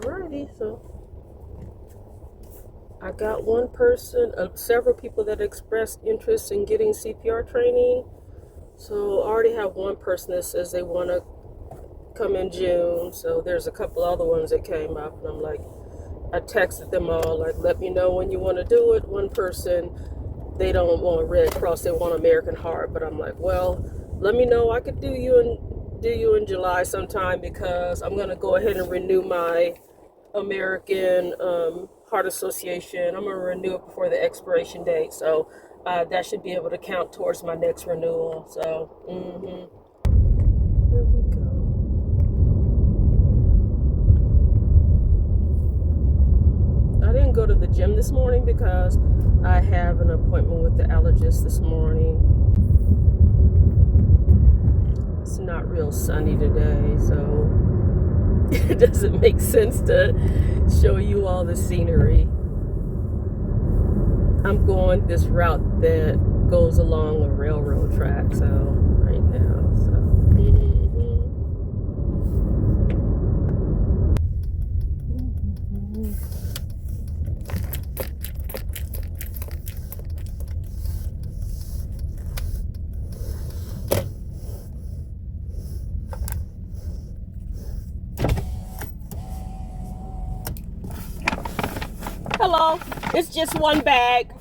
Alrighty, so I got one person, several people that expressed interest in getting CPR training. So I already have one person that says they want to come in June. So there's a couple other ones that came up, and I'm like, I texted them all, like, let me know when you want to do it. One person, they don't want Red Cross, they want American Heart. But I'm like, well, let me know. I could do you in July sometime, because I'm going to go ahead and renew my American Heart Association. I'm going to renew it before the expiration date. So that should be able to count towards my next renewal. So, Here we go. I didn't go to the gym this morning because I have an appointment with the allergist this morning. It's not real sunny today, so it doesn't make sense to show you all the scenery. I'm going this route that goes along a railroad track, so right now, so. Hello, it's just one bag.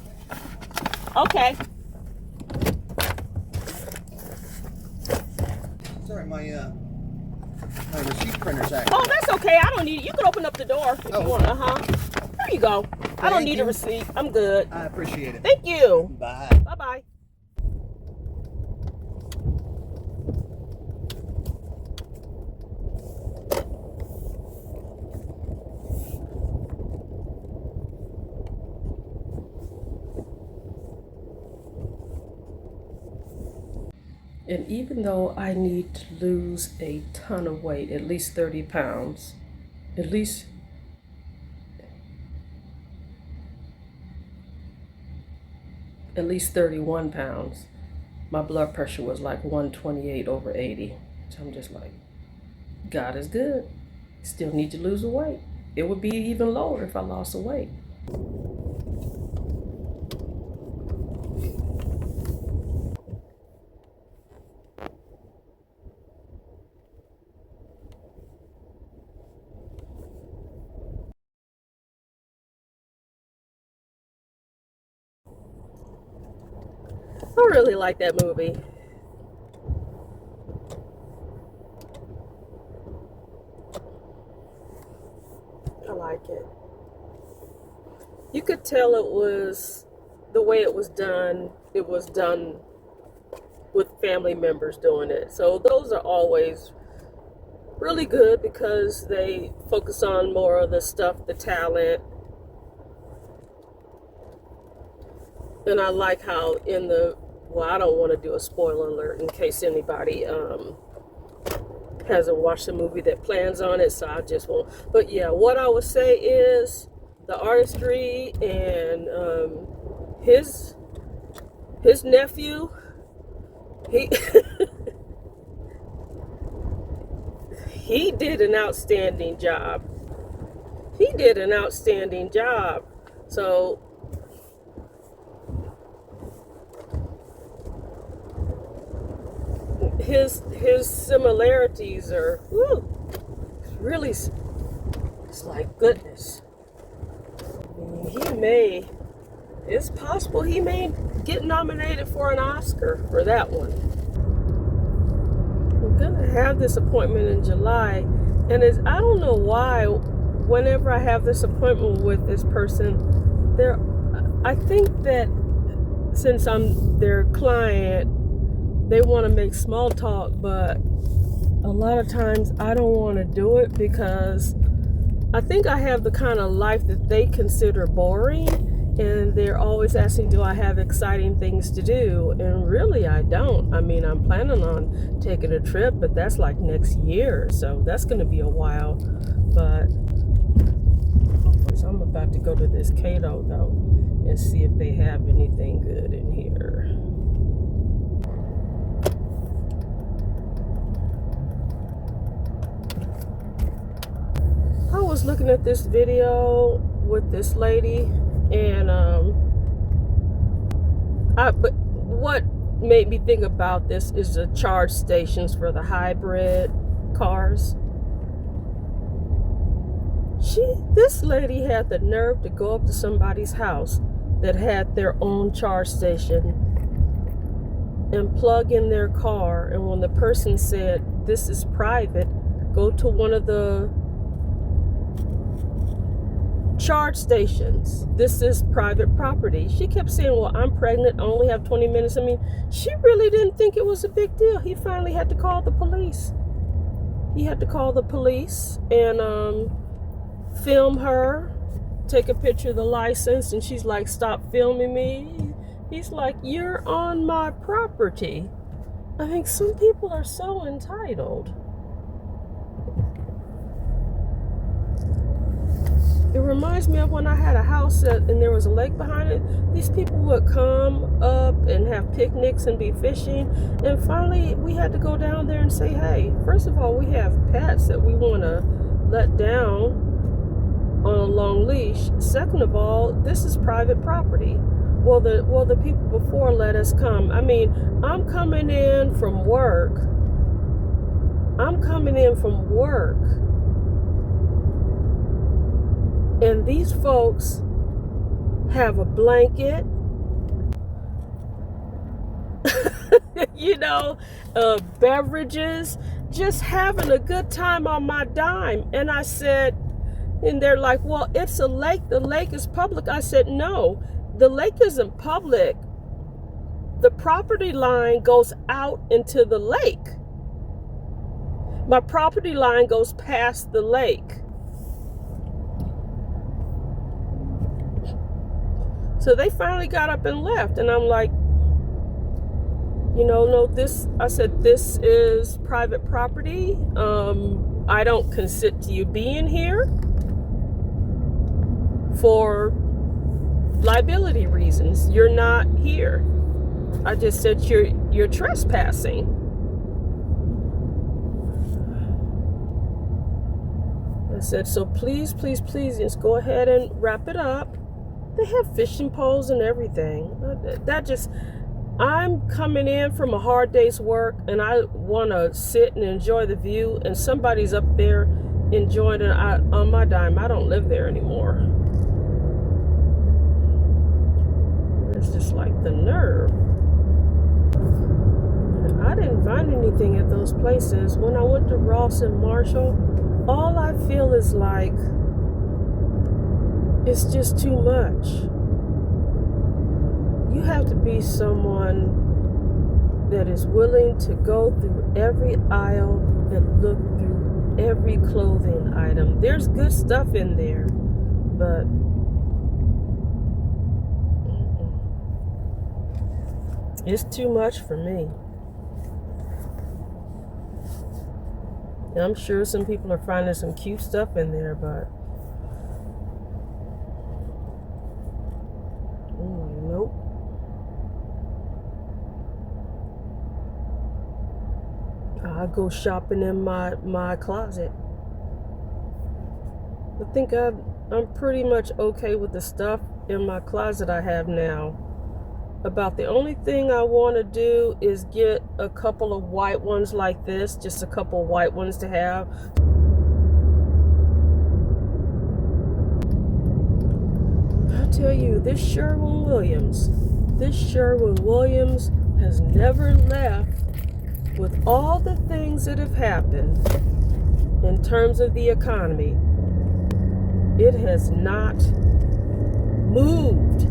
Okay. Sorry, my receipt printer's active. Oh, that's okay. I don't need it. You can open up the door if you want. There you go. I don't need a receipt. I'm good. I appreciate it. Thank you. Bye. Bye-bye. And even though I need to lose a ton of weight, at least 30 pounds, at least 31 pounds, my blood pressure was like 128/80. So I'm just like, God is good. Still need to lose the weight. It would be even lower if I lost the weight. I really like that movie. I like it. You could tell it was, the way it was done with family members doing it. So those are always really good because they focus on more of the stuff, the talent. And I like how in the, well, I don't want to do a spoiler alert in case anybody hasn't watched the movie that plans on it, so I just won't. But yeah, what I would say is the artistry and his nephew, he did an outstanding job. So his similarities are really, it's like goodness. It's possible he may get nominated for an Oscar for that one. I'm gonna have this appointment in July, and I don't know why whenever I have this appointment with this person, I think that since I'm their client, they want to make small talk, but a lot of times I don't want to do it because I think I have the kind of life that they consider boring, and they're always asking, do I have exciting things to do? And really I don't. I mean, I'm planning on taking a trip, but that's like next year, so that's going to be a while. But so I'm about to go to this Cato though and see if they have anything good in here. I was looking at this video with this lady, and but what made me think about this is the charge stations for the hybrid cars. This lady had the nerve to go up to somebody's house that had their own charge station and plug in their car, and when the person said, "This is private, go to one of the charge stations. This is private property." She kept saying, "Well, I'm pregnant, I only have 20 minutes. I mean, she really didn't think it was a big deal. He finally had to call the police. He had to call the police and film her, take a picture of the license, and she's like, "Stop filming me." He's like, "You're on my property." I think some people are so entitled. It reminds me of when I had a house and there was a lake behind it. These people would come up and have picnics and be fishing. And finally, we had to go down there and say, "Hey, first of all, we have pets that we want to let down on a long leash. Second of all, this is private property." Well, the people before let us come. I mean, I'm coming in from work. And these folks have a blanket, beverages, just having a good time on my dime. And I said, and they're like, "Well, it's a lake. The lake is public." I said, "No, the lake isn't public. The property line goes out into the lake. My property line goes past the lake." So they finally got up and left, and I'm like, no, I said, "This is private property. I don't consent to you being here for liability reasons. You're not here. I just said you're trespassing." I said, "So please, please, please, just go ahead and wrap it up." They have fishing poles and everything. I'm coming in from a hard day's work, and I want to sit and enjoy the view, and somebody's up there enjoying it on my dime. I don't live there anymore. It's just like the nerve. And I didn't find anything at those places. When I went to Ross and Marshall, all I feel is like, it's just too much. You have to be someone that is willing to go through every aisle and look through every clothing item. There's good stuff in there, but it's too much for me. And I'm sure some people are finding some cute stuff in there, but nope. I go shopping in my closet. I think I'm pretty much okay with the stuff in my closet I have now. About the only thing I want to do is get a couple of white ones like this, just a couple white ones to have. I tell you, this Sherwin-Williams has never left with all the things that have happened in terms of the economy. It has not moved.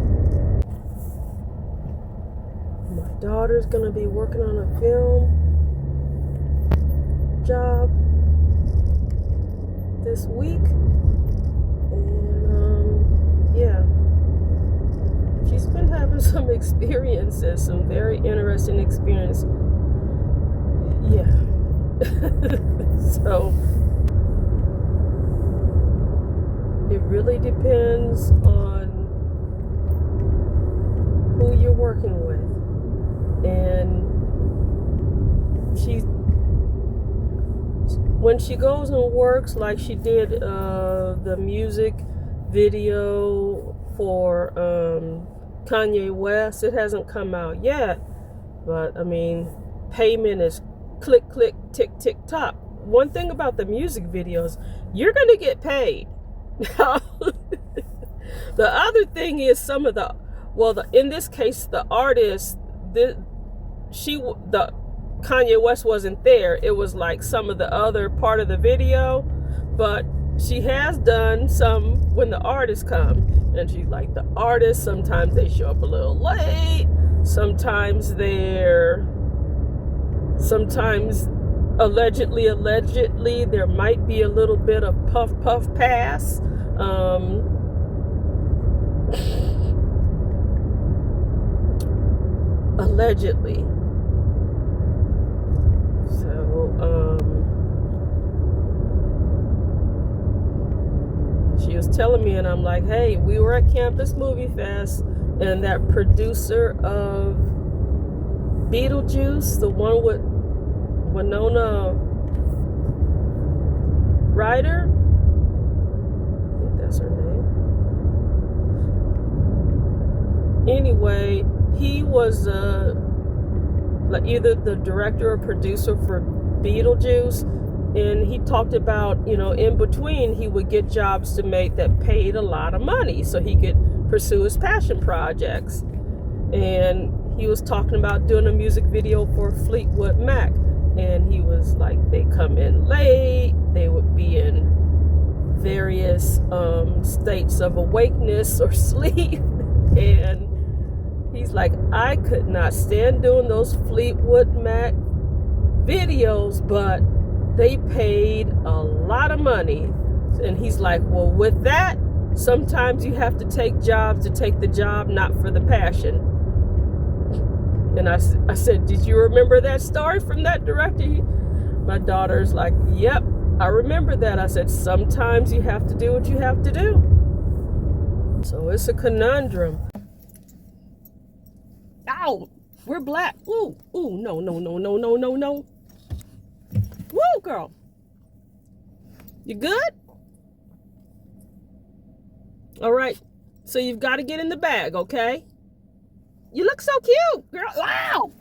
My daughter's going to be working on a film job this week. And, yeah. She's been having some experiences, some very interesting experience. Yeah. So, it really depends on who you're working with. And when she goes and works, like she did the music video for Kanye West, it hasn't come out yet, but I mean, payment is click, click, tick, tick, tock. One thing about the music videos, you're going to get paid. The other thing is some of the, in this case, the artist, the Kanye West wasn't there. It was like some of the other part of the video, but she has done some when the artists come, and she's like, the artists, sometimes they show up a little late, sometimes allegedly there might be a little bit of puff pass. Allegedly. So she was telling me, and I'm like, hey, we were at Campus Movie Fest, and that producer of Beetlejuice, the one with Winona Ryder, I think that's her name. Anyway, he was like either the director or producer for Beetlejuice, and he talked about, in between he would get jobs to make that paid a lot of money so he could pursue his passion projects. And he was talking about doing a music video for Fleetwood Mac, and he was like, they come in late, they would be in various states of awakeness or sleep, and he's like, I could not stand doing those Fleetwood Mac videos, but they paid a lot of money. And he's like, well, with that, sometimes you have to take jobs to take the job, not for the passion. And I said, did you remember that story from that director? My daughter's like, yep, I remember that. I said, sometimes you have to do what you have to do. So it's a conundrum. Ow, we're black. Ooh, no. Woo, girl. You good? All right. So you've got to get in the bag, okay? You look so cute, girl. Wow.